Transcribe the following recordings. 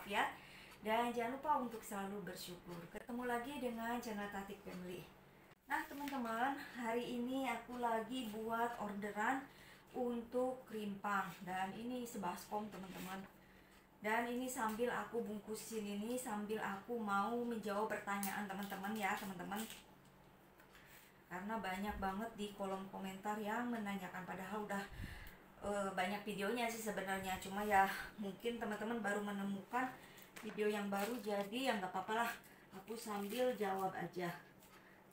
walafiat. Dan jangan lupa untuk selalu bersyukur. Ketemu lagi dengan channel Tatik Family. Nah teman-teman, hari ini aku lagi buat orderan untuk krimpang. Dan ini sebaskom teman-teman. Dan ini sambil aku bungkusin ini, sambil aku mau menjawab pertanyaan teman-teman ya teman-teman. Karena banyak banget di kolom komentar yang menanyakan, padahal udah banyak videonya sih sebenarnya, cuma ya mungkin teman-teman baru menemukan video yang baru, jadi ya nggak apa-apa lah, aku sambil jawab aja.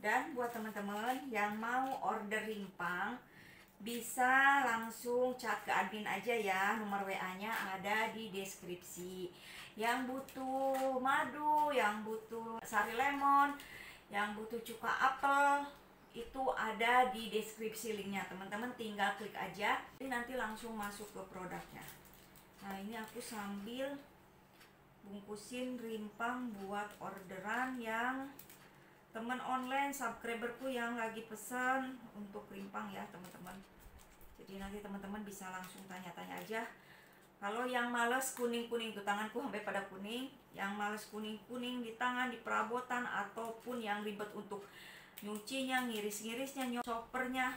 Dan buat teman-teman yang mau order rimpang, bisa langsung chat ke admin aja ya, nomor WA-nya ada di deskripsi. Yang butuh madu, yang butuh sari lemon, yang butuh cuka apel, itu ada di deskripsi linknya. Teman-teman tinggal klik aja, nanti langsung masuk ke produknya. Nah ini aku sambil bungkusin rimpang buat orderan yang teman online subscriberku yang lagi pesan untuk rimpang ya teman-teman. Jadi nanti teman-teman bisa langsung tanya-tanya aja. Kalau yang males kuning-kuning, tuh tanganku sampai pada kuning, yang males kuning-kuning di tangan, di perabotan, ataupun yang ribet untuk nyucinya, ngiris-ngirisnya, choppernya,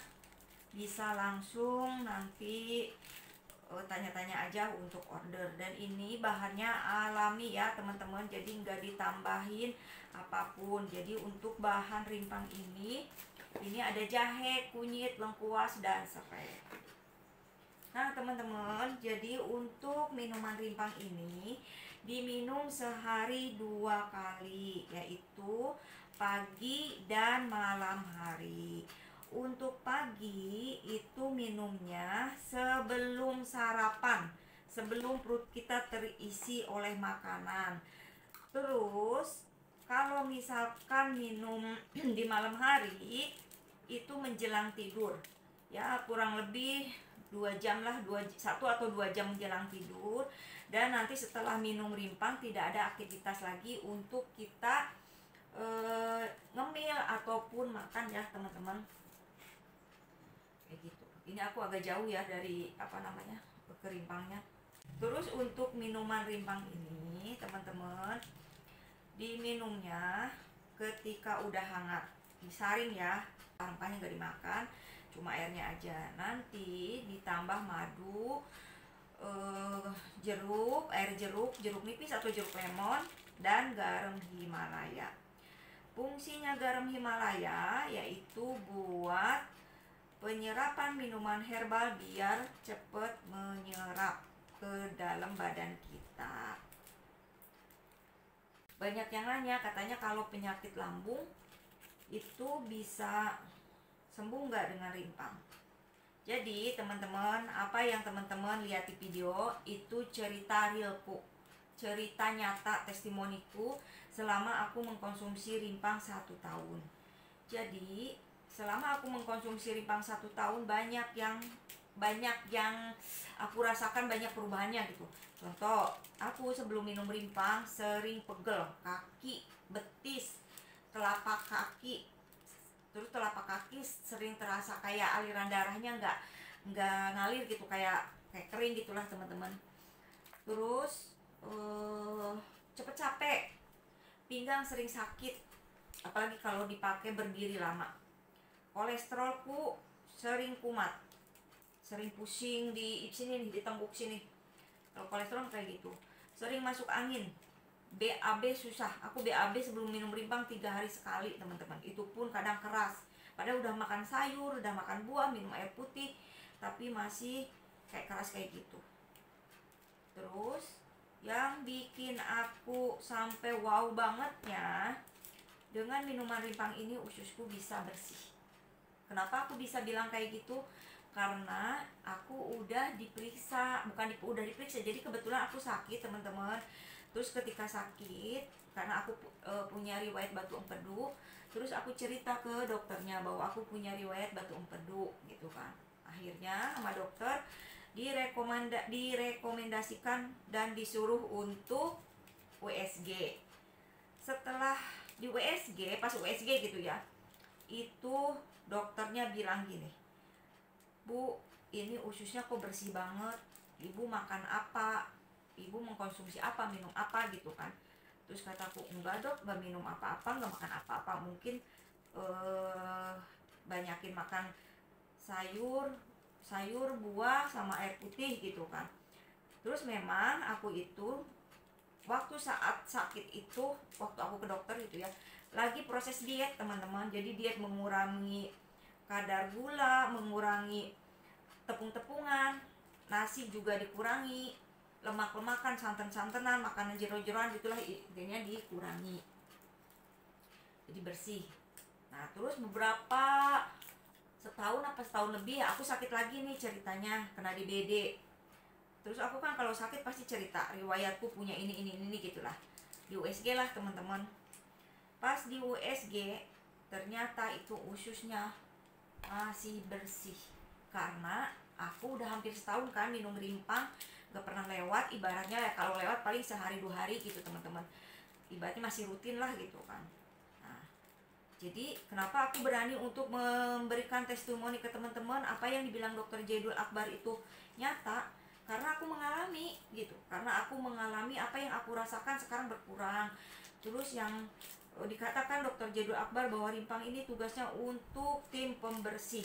bisa langsung nanti tanya-tanya aja untuk order. Dan ini bahannya alami ya teman-teman, jadi nggak ditambahin apapun. Jadi untuk bahan rimpang ini ada jahe, kunyit, lengkuas, dan serai. Nah teman-teman, jadi untuk minuman rimpang ini diminum sehari 2 kali, yaitu pagi dan malam hari. Untuk pagi itu minumnya sebelum sarapan, sebelum perut kita terisi oleh makanan. Terus kalau misalkan minum di malam hari itu menjelang tidur, ya kurang lebih 2 jam lah, 1 atau 2 jam menjelang tidur. Dan nanti setelah minum rimpang tidak ada aktivitas lagi untuk kita ngemil ataupun makan ya teman-teman, kayak gitu. Ini aku agak jauh ya dari kerimpangnya. Terus untuk minuman rimpang ini teman-teman, diminumnya ketika udah hangat, disaring ya, rempahnya nggak dimakan, cuma airnya aja. Nanti ditambah madu, air jeruk nipis atau jeruk lemon, dan garam Himalaya. Fungsinya garam Himalaya yaitu buat penyerapan minuman herbal biar cepet menyerap ke dalam badan kita. Banyak yang nanya, katanya kalau penyakit lambung itu bisa sembuh nggak dengan rimpang. Jadi teman-teman, apa yang teman-teman lihat di video itu cerita realku, cerita nyata, testimoniku selama aku mengkonsumsi rimpang 1 tahun. Jadi selama aku mengkonsumsi rimpang 1 tahun, banyak yang aku rasakan, banyak perubahannya gitu. Contoh, aku sebelum minum rimpang sering pegel kaki, betis, telapak kaki. Terus telapak kaki sering terasa kayak aliran darahnya nggak ngalir gitu, kayak kering gitulah teman-teman. Terus cepet capek, pinggang sering sakit, apalagi kalau dipakai berdiri lama. Kolesterolku sering kumat, sering pusing di sini nih, di tengkuk sini. Kalau kolesterol kayak gitu. Sering masuk angin, BAB susah. Aku BAB sebelum minum rimpang 3 hari sekali teman-teman. Itu pun kadang keras, padahal udah makan sayur, udah makan buah, minum air putih, tapi masih kayak keras kayak gitu. Terus yang bikin aku sampai wow bangetnya, dengan minuman rimpang ini ususku bisa bersih. Kenapa aku bisa bilang kayak gitu? Karena aku udah diperiksa, udah diperiksa. Jadi kebetulan aku sakit teman-teman. Terus ketika sakit, karena aku punya riwayat batu empedu, terus aku cerita ke dokternya bahwa aku punya riwayat batu empedu gitu kan. Akhirnya sama dokter direkomendasikan dan disuruh untuk USG. Setelah di USG, pas USG gitu ya, itu dokternya bilang gini, Bu, ini ususnya kok bersih banget, Ibu makan apa? ibu mengkonsumsi apa, minum apa gitu kan. Terus kataku, enggak dok, enggak minum apa-apa, enggak makan apa-apa, mungkin banyakin makan sayur, buah sama air putih gitu kan. Terus memang aku itu waktu saat sakit itu, waktu aku ke dokter itu ya, lagi proses diet teman-teman. Jadi diet mengurangi kadar gula, mengurangi tepung-tepungan, nasi juga dikurangi, lemak-lemakan, santan-santanan, makanan jero-jeroan gitulah, intinya dikurangi, jadi bersih. Nah terus beberapa setahun lebih aku sakit lagi nih ceritanya, kena DBD. Terus aku kan kalau sakit pasti cerita riwayatku punya ini gitulah, di USG lah teman-teman. Pas di USG ternyata itu ususnya masih bersih, karena aku udah hampir setahun kan minum rimpang, gak pernah lewat. Ibaratnya ya kalau lewat paling sehari 2 hari gitu teman-teman, ibaratnya masih rutin lah gitu kan. Nah jadi kenapa aku berani untuk memberikan testimoni ke teman-teman, apa yang dibilang dokter Jaidul Akbar itu nyata, karena aku mengalami gitu, karena aku mengalami apa yang aku rasakan sekarang berkurang. Terus yang dikatakan dokter Jaidul Akbar bahwa rimpang ini tugasnya untuk tim pembersih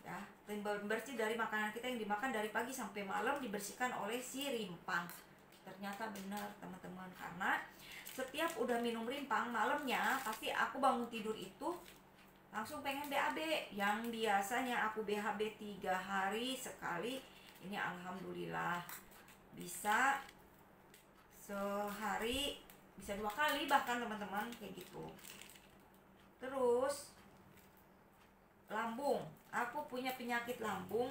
ya, tim pembersih dari makanan kita yang dimakan dari pagi sampai malam dibersihkan oleh si rimpang. Ternyata benar teman-teman, karena setiap udah minum rimpang malamnya pasti aku bangun tidur itu langsung pengen BAB. Yang biasanya aku BAB 3 hari sekali, ini alhamdulillah bisa sehari bisa 2 kali bahkan teman-teman, kayak gitu. Terus lambung, aku punya penyakit lambung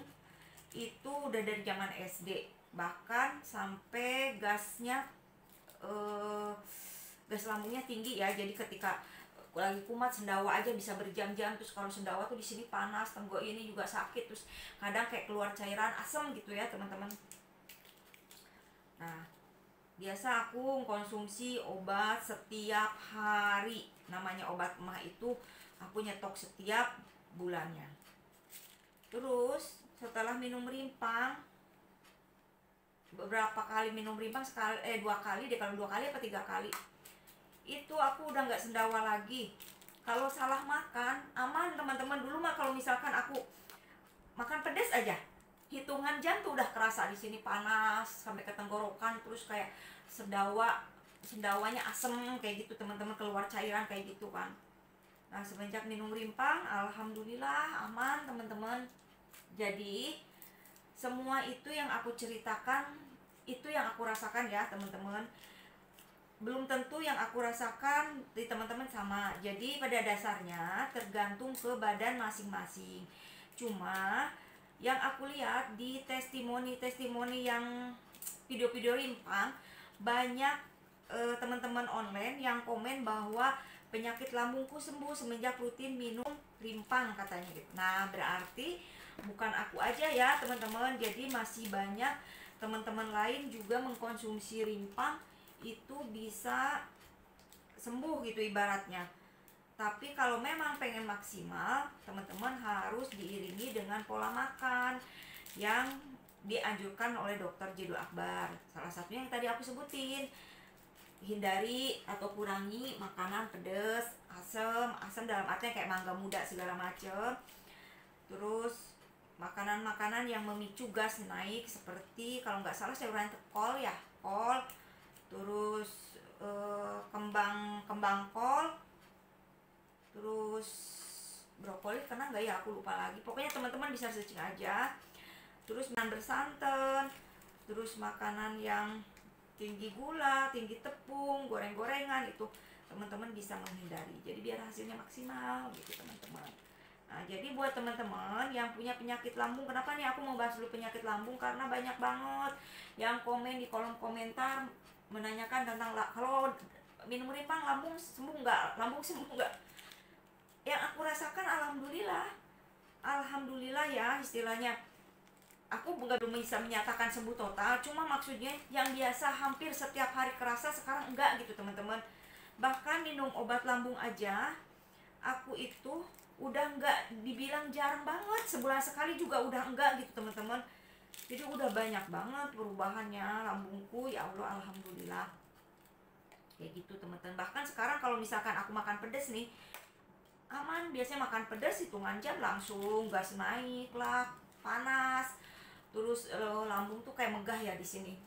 itu udah dari zaman SD, bahkan sampai gasnya gas lambungnya tinggi ya. Jadi ketika lagi kumat sendawa aja bisa berjam-jam. Terus kalau sendawa tuh di sini panas, tenggok ini juga sakit, terus kadang kayak keluar cairan asam gitu ya teman-teman. Nah biasa aku konsumsi obat setiap hari, namanya obat emah itu aku nyetok setiap bulannya. Terus setelah minum rimpang, beberapa kali minum rimpang, 2 kali deh, kalau 2 kali apa 3 kali itu aku udah nggak sendawa lagi. Kalau salah makan aman teman-teman. Dulu mah kalau misalkan aku makan pedas aja, hitungan jam tuh udah kerasa di sini panas sampai ke tenggorokan, terus kayak sendawanya asem kayak gitu teman-teman, keluar cairan kayak gitu kan. Nah semenjak minum rimpang alhamdulillah aman teman-teman. Jadi semua itu yang aku ceritakan itu yang aku rasakan ya teman-teman. Belum tentu yang aku rasakan di teman-teman sama. Jadi pada dasarnya tergantung ke badan masing-masing. Cuma yang aku lihat di testimoni yang video-video rimpang, banyak teman-teman online yang komen bahwa penyakit lambungku sembuh semenjak rutin minum rimpang katanya gitu. Nah berarti bukan aku aja ya teman-teman, jadi masih banyak teman-teman lain juga mengkonsumsi rimpang itu bisa sembuh gitu ibaratnya. Tapi kalau memang pengen maksimal, teman-teman harus diiringi dengan pola makan yang dianjurkan oleh dokter Jaidul Akbar. Salah satunya yang tadi aku sebutin, hindari atau kurangi makanan pedas, asam dalam artinya kayak mangga muda segala macem. Terus makanan-makanan yang memicu gas naik seperti kalau nggak salah sayuran kol ya, kol. Terus kembang kol, terus brokoli karena nggak ya, aku lupa lagi. Pokoknya teman-teman bisa searching aja. Terus makanan bersantan, terus makanan yang tinggi gula, tinggi tepung, goreng-gorengan itu teman-teman bisa menghindari. Jadi biar hasilnya maksimal gitu teman-teman. Nah jadi buat teman-teman yang punya penyakit lambung, kenapa nih aku mau bahas dulu penyakit lambung, karena banyak banget yang komen di kolom komentar menanyakan tentang kalau minum rimpang lambung sembuh nggak, lambung sembuh nggak. Yang aku rasakan alhamdulillah ya, istilahnya aku belum bisa menyatakan sembuh total, cuma maksudnya yang biasa hampir setiap hari kerasa sekarang enggak gitu teman-teman. Bahkan minum obat lambung aja aku itu udah enggak, dibilang jarang banget, sebulan sekali juga udah enggak gitu teman-teman. Jadi udah banyak banget perubahannya lambungku, ya Allah, alhamdulillah. Kayak gitu teman-teman. Bahkan sekarang kalau misalkan aku makan pedas nih, aman. Biasanya makan pedas hitungan jam langsung gas naik lah, panas. Terus lambung tuh kayak megah ya di sini.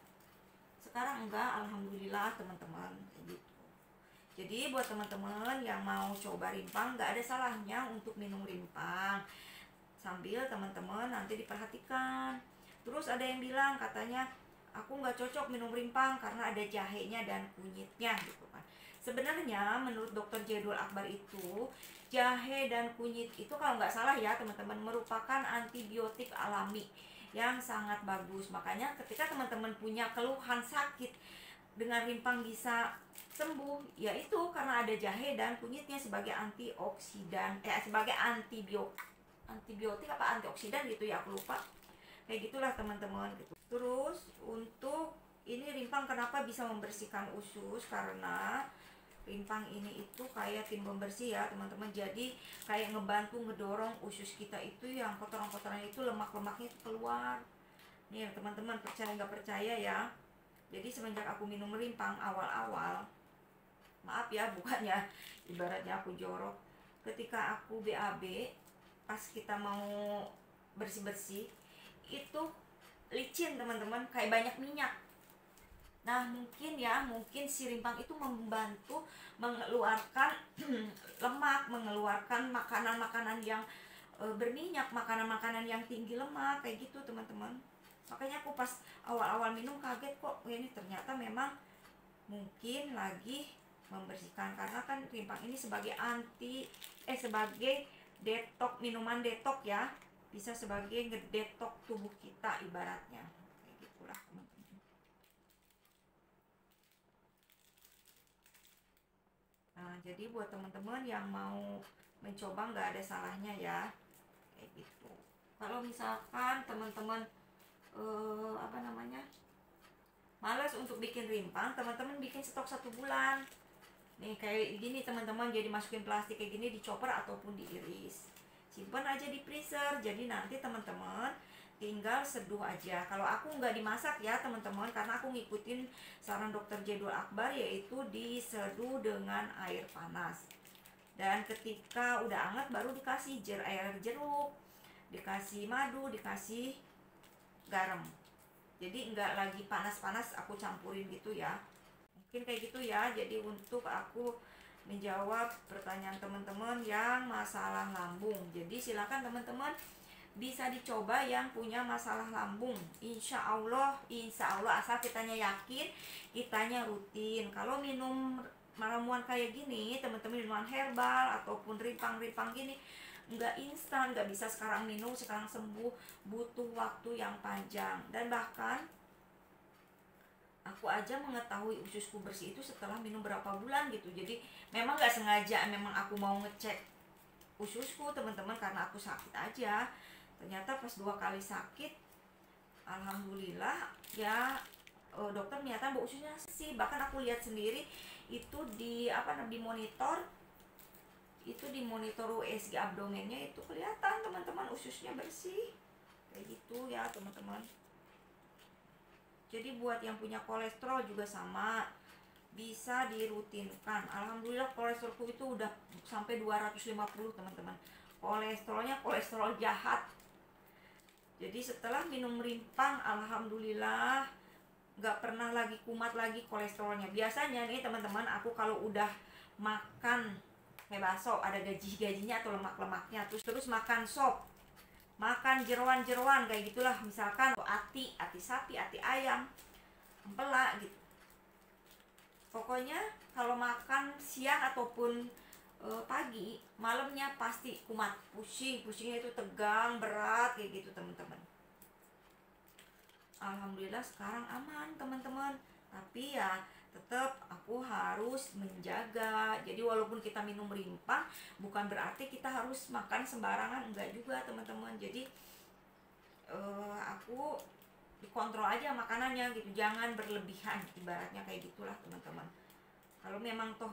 Sekarang enggak, alhamdulillah teman-teman, kayak gitu. Jadi buat teman-teman yang mau coba rimpang, nggak ada salahnya untuk minum rimpang sambil teman-teman nanti diperhatikan. Terus ada yang bilang katanya aku nggak cocok minum rimpang karena ada jahenya dan kunyitnya gitu kan. Sebenarnya menurut dokter Jadwal Akbar itu jahe dan kunyit itu kalau nggak salah ya teman-teman merupakan antibiotik alami yang sangat bagus. Makanya ketika teman-teman punya keluhan sakit dengan rimpang bisa sembuh, yaitu karena ada jahe dan kunyitnya sebagai antioksidan, sebagai antibiotik apa antioksidan gitu ya, aku lupa. Kayak gitulah teman-teman gitu. Terus untuk ini rimpang kenapa bisa membersihkan usus, karena rimpang ini itu kayak tim pembersih ya teman-teman. Jadi kayak ngebantu ngedorong usus kita itu yang kotoran-kotoran itu, lemak-lemaknya itu keluar. Nih teman-teman, percaya nggak percaya ya. Jadi semenjak aku minum rimpang awal-awal, maaf ya bukannya ibaratnya aku jorok, ketika aku BAB pas kita mau bersih-bersih itu licin teman-teman, kayak banyak minyak. Nah mungkin si rimpang itu membantu mengeluarkan lemak, mengeluarkan makanan-makanan yang berminyak, makanan-makanan yang tinggi lemak, kayak gitu teman-teman. Makanya aku pas awal-awal minum kaget kok, ini ternyata memang mungkin lagi membersihkan, karena kan rimpang ini sebagai sebagai detok, minuman detok ya, bisa sebagai ngedetok tubuh kita ibaratnya, kayak gitulah teman-teman. Nah jadi buat teman-teman yang mau mencoba nggak ada salahnya ya, kayak gitu. Kalau misalkan teman-teman malas untuk bikin rimpang, teman-teman bikin stok 1 bulan. Nih kayak gini teman-teman, jadi masukin plastik kayak gini, dicoper ataupun diiris, simpan aja di freezer. Jadi nanti teman-teman tinggal seduh aja. Kalau aku nggak dimasak ya teman-teman, karena aku ngikutin saran dokter Jadwal Akbar, yaitu diseduh dengan air panas. Dan ketika udah hangat baru dikasih air jeruk, dikasih madu, dikasih garam. Jadi nggak lagi panas-panas aku campurin gitu ya. Mungkin kayak gitu ya. Jadi untuk aku menjawab pertanyaan teman-teman yang masalah lambung, jadi silakan teman-teman bisa dicoba yang punya masalah lambung. Insya Allah asal kitanya yakin, kitanya rutin. Kalau minum ramuan kayak gini teman-teman, minuman herbal ataupun rimpang-rimpang gini, nggak instan, nggak bisa sekarang minum sekarang sembuh, butuh waktu yang panjang. Dan bahkan aku aja mengetahui ususku bersih itu setelah minum berapa bulan gitu. Jadi memang nggak sengaja, memang aku mau ngecek ususku teman-teman karena aku sakit aja. Ternyata pas 2 kali sakit, alhamdulillah ya, dokter ternyata bahwa ususnya sih, bahkan aku lihat sendiri itu di monitor, itu di monitor USG abdomennya itu kelihatan teman-teman ususnya bersih, kayak gitu ya teman-teman. Jadi buat yang punya kolesterol juga sama, bisa dirutinkan. Alhamdulillah kolesterolku itu udah sampai 250 teman-teman. Kolesterolnya kolesterol jahat. Jadi setelah minum rimpang, alhamdulillah nggak pernah lagi kumat lagi kolesterolnya. Biasanya nih teman-teman, aku kalau udah makan kayak bakso ada gajinya atau lemak-lemaknya, terus makan sop, makan jeroan-jeroan kayak gitulah, misalkan ati sapi, ati ayam, empela gitu. Pokoknya kalau makan siang ataupun pagi, malamnya pasti kumat, pusingnya itu tegang, berat kayak gitu teman-teman. Alhamdulillah sekarang aman teman-teman. Tapi ya tetap aku harus menjaga. Jadi walaupun kita minum rimpang, bukan berarti kita harus makan sembarangan, enggak juga teman-teman. Jadi aku dikontrol aja makanannya gitu, jangan berlebihan, ibaratnya kayak gitulah teman-teman. Kalau memang toh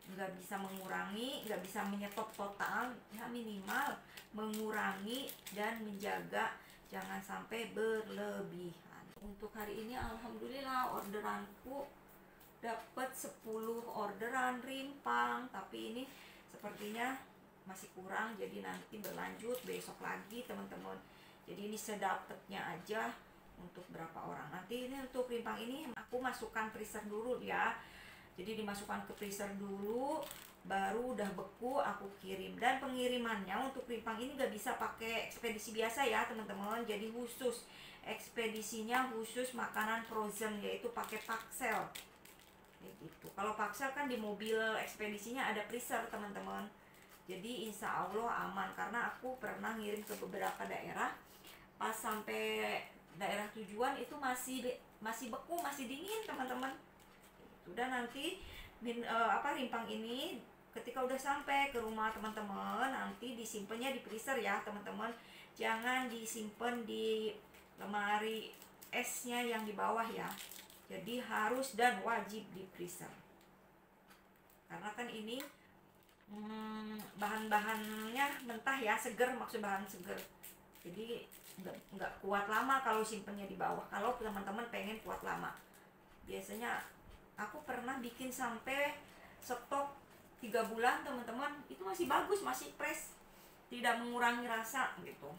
nggak bisa mengurangi, nggak bisa menyetop total, ya minimal mengurangi dan menjaga jangan sampai berlebihan. Untuk hari ini alhamdulillah orderanku dapat 10 orderan rimpang, tapi ini sepertinya masih kurang, jadi nanti berlanjut besok lagi teman-teman. Jadi ini sedapatnya aja untuk berapa orang. Nanti ini untuk rimpang ini aku masukkan freezer dulu ya. Jadi dimasukkan ke freezer dulu, baru udah beku aku kirim. Dan pengirimannya untuk rimpang ini gak bisa pakai ekspedisi biasa ya teman-teman. Jadi khusus ekspedisinya khusus makanan frozen, yaitu pakai Paxel. Gitu. Kalau Paxel kan di mobil ekspedisinya ada freezer teman-teman. Jadi insya Allah aman, karena aku pernah ngirim ke beberapa daerah, pas sampai daerah tujuan itu masih beku, masih dingin teman-teman. Dan nanti rimpang ini ketika udah sampai ke rumah teman-teman, nanti disimpannya di freezer ya teman-teman. Jangan disimpan di lemari esnya yang di bawah ya. Jadi harus dan wajib di freezer. Karena kan ini bahan-bahannya mentah ya, seger, maksud bahan seger. Jadi nggak kuat lama kalau simpennya di bawah. Kalau teman-teman pengen kuat lama, biasanya aku pernah bikin sampai stok 3 bulan teman-teman, itu masih bagus, masih fresh, tidak mengurangi rasa gitu.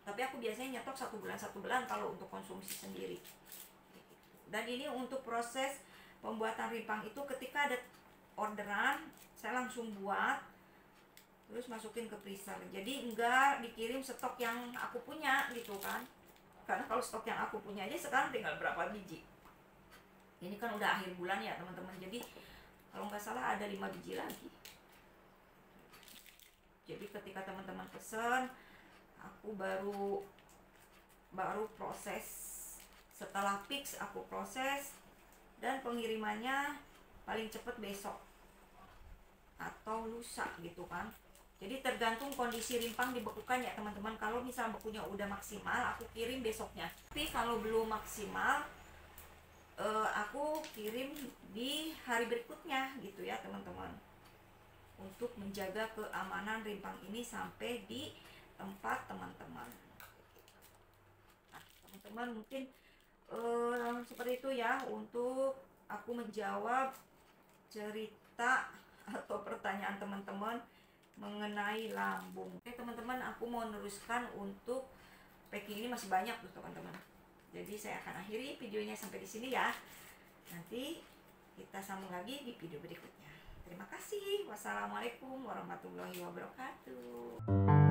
Tapi aku biasanya nyetok 1 bulan kalau untuk konsumsi sendiri. Dan ini untuk proses pembuatan rimpang itu ketika ada orderan saya langsung buat, terus masukin ke freezer. Jadi enggak dikirim stok yang aku punya gitu kan. Karena kalau stok yang aku punya aja sekarang tinggal berapa biji. Ini kan udah akhir bulan ya teman-teman. Jadi kalau nggak salah ada 5 biji lagi. Jadi ketika teman-teman pesen, aku baru proses. Setelah fix aku proses, dan pengirimannya paling cepat besok atau lusa gitu kan. Jadi tergantung kondisi rimpang dibekukan ya teman-teman. Kalau misal bekunya udah maksimal, aku kirim besoknya. Tapi kalau belum maksimal, aku kirim di hari berikutnya gitu ya teman-teman, untuk menjaga keamanan rimpang ini sampai di tempat teman-teman. Nah teman-teman, mungkin seperti itu ya untuk aku menjawab cerita atau pertanyaan teman-teman mengenai lambung. Oke teman-teman, aku mau meneruskan untuk packing ini, masih banyak tuh teman-teman. Jadi saya akan akhiri videonya sampai di sini ya. Nanti kita sambung lagi di video berikutnya. Terima kasih. Wassalamualaikum warahmatullahi wabarakatuh.